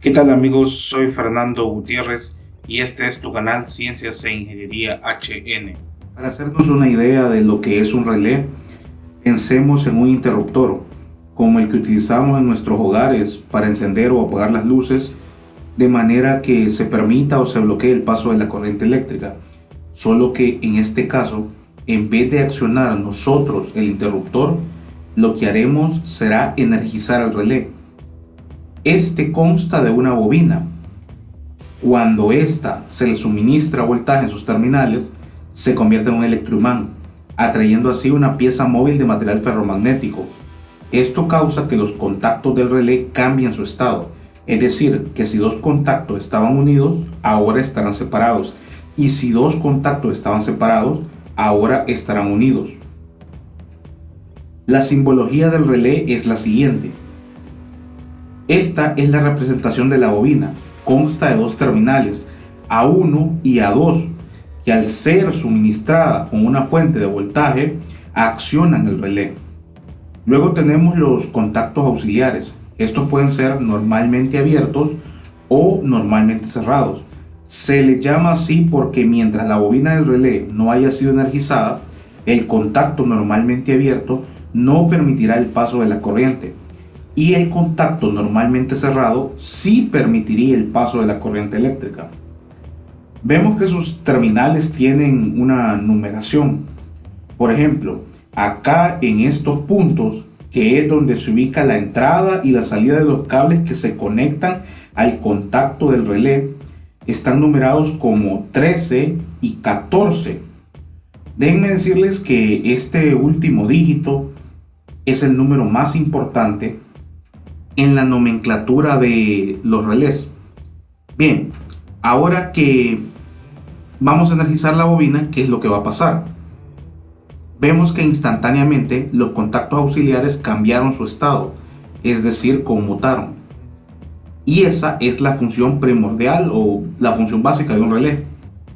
¿Qué tal amigos? Soy Fernando Gutiérrez y este es tu canal Ciencias e Ingeniería HN. Para hacernos una idea de lo que es un relé, pensemos en un interruptor, como el que utilizamos en nuestros hogares para encender o apagar las luces, de manera que se permita o se bloquee el paso de la corriente eléctrica. Solo que en este caso, en vez de accionar nosotros el interruptor, lo que haremos será energizar el relé. Este consta de una bobina. Cuando ésta se le suministra voltaje en sus terminales, se convierte en un electroimán, atrayendo así una pieza móvil de material ferromagnético. Esto causa que los contactos del relé cambien su estado, es decir, que si dos contactos estaban unidos, ahora estarán separados, y si dos contactos estaban separados, ahora estarán unidos. La simbología del relé es la siguiente. Esta es la representación de la bobina. Consta de dos terminales, A1 y A2, que al ser suministrada con una fuente de voltaje, accionan el relé. Luego tenemos los contactos auxiliares. Estos pueden ser normalmente abiertos o normalmente cerrados. Se les llama así porque mientras la bobina del relé no haya sido energizada, el contacto normalmente abierto no permitirá el paso de la corriente. Y el contacto normalmente cerrado sí permitiría el paso de la corriente eléctrica. Vemos que sus terminales tienen una numeración. Por ejemplo, acá en estos puntos, que es donde se ubica la entrada y la salida de los cables que se conectan al contacto del relé, están numerados como 13 y 14. Déjenme decirles que este último dígito es el número más importante en la nomenclatura de los relés. Bien, ahora que vamos a energizar la bobina, ¿qué es lo que va a pasar? Vemos que instantáneamente los contactos auxiliares cambiaron su estado, es decir, conmutaron. Y esa es la función primordial o la función básica de un relé.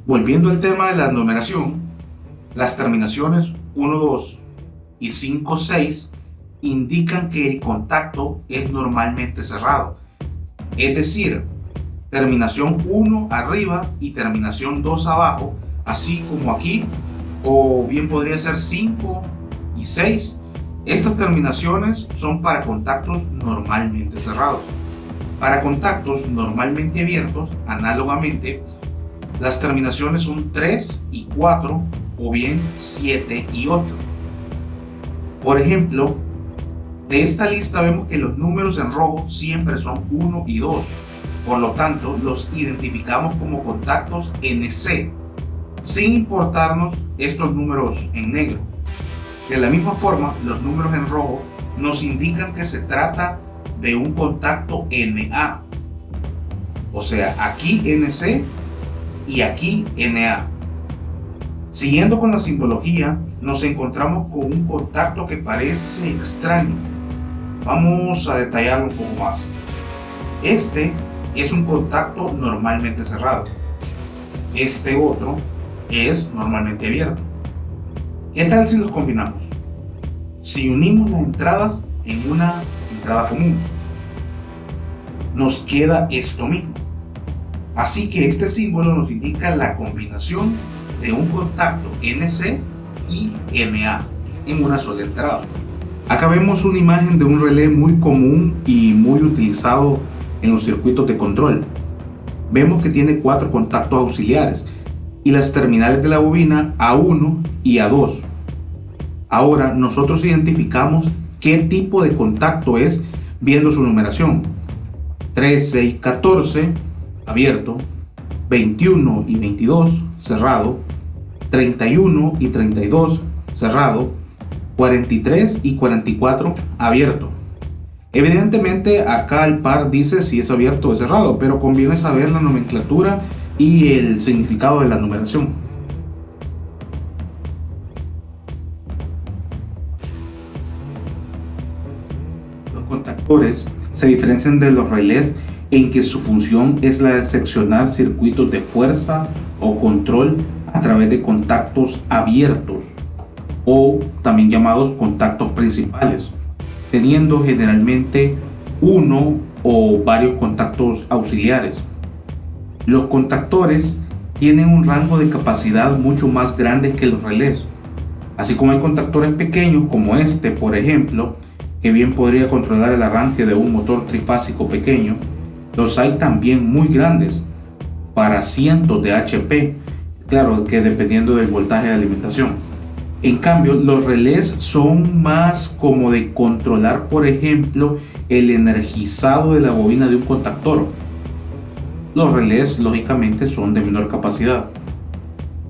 Volviendo al tema de la numeración, las terminaciones 1, 2 y 5, 6 indican que el contacto es normalmente cerrado, es decir, terminación 1 arriba y terminación 2 abajo, así como aquí, o bien podría ser 5 y 6. Estas terminaciones son para contactos normalmente cerrados. Para contactos normalmente abiertos, análogamente, las terminaciones son 3 y 4 o bien 7 y 8. Por ejemplo, de esta lista vemos que los números en rojo siempre son 1 y 2, por lo tanto los identificamos como contactos NC, sin importarnos estos números en negro. De la misma forma, los números en rojo nos indican que se trata de un contacto NA, o sea, aquí NC y aquí NA. Siguiendo con la simbología, nos encontramos con un contacto que parece extraño. Vamos a detallarlo un poco más. Este es un contacto normalmente cerrado. Este otro es normalmente abierto. ¿Qué tal si los combinamos? Si unimos las entradas en una entrada común, nos queda esto mismo. Así que este símbolo nos indica la combinación de un contacto NC y NA en una sola entrada. Acá vemos una imagen de un relé muy común y muy utilizado en los circuitos de control. Vemos que tiene 4 contactos auxiliares y las terminales de la bobina A1 y A2. Ahora nosotros identificamos qué tipo de contacto es viendo su numeración. 13 y 14 abierto, 21 y 22 cerrado, 31 y 32 cerrado, 43 y 44 abierto. Evidentemente acá el par dice si es abierto o es cerrado, pero conviene saber la nomenclatura y el significado de la numeración. Los contactores se diferencian de los relés en que su función es la de seccionar circuitos de fuerza o control a través de contactos abiertos, o también llamados contactos principales, teniendo generalmente uno o varios contactos auxiliares. Los contactores tienen un rango de capacidad mucho más grande que los relés. Así como hay contactores pequeños como este, por ejemplo, que bien podría controlar el arranque de un motor trifásico pequeño, los hay también muy grandes, para cientos de HP, claro que dependiendo del voltaje de alimentación. En cambio, los relés son más como de controlar, por ejemplo, el energizado de la bobina de un contactor. Los relés, lógicamente, son de menor capacidad.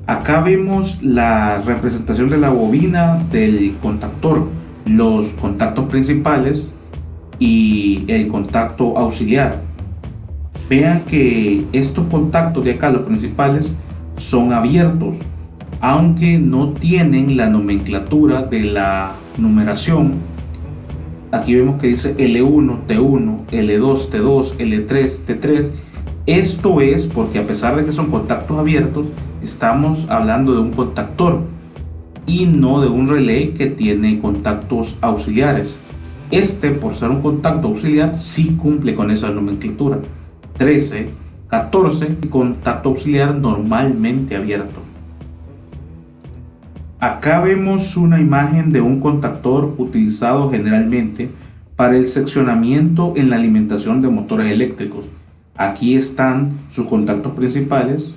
Acá vemos la representación de la bobina del contactor, los contactos principales y el contacto auxiliar. Vean que estos contactos de acá, los principales, son abiertos, aunque no tienen la nomenclatura de la numeración. Aquí vemos que dice L1, T1, L2, T2, L3, T3. Esto es porque, a pesar de que son contactos abiertos, estamos hablando de un contactor y no de un relé que tiene contactos auxiliares. Este, por ser un contacto auxiliar, sí cumple con esa nomenclatura. 13, 14, contacto auxiliar normalmente abierto. Acá vemos una imagen de un contactor utilizado generalmente para el seccionamiento en la alimentación de motores eléctricos. Aquí están sus contactos principales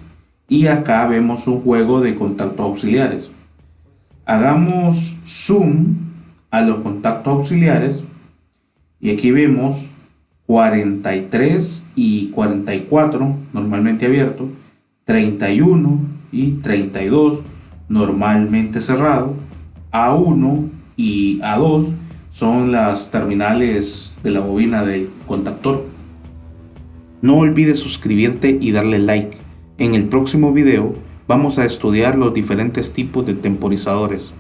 y acá vemos un juego de contactos auxiliares. Hagamos zoom a los contactos auxiliares y aquí vemos 43 y 44 normalmente abierto, 31 y 32 normalmente cerrado, A1 y A2 son las terminales de la bobina del contactor. No olvides suscribirte y darle like. En el próximo video vamos a estudiar los diferentes tipos de temporizadores.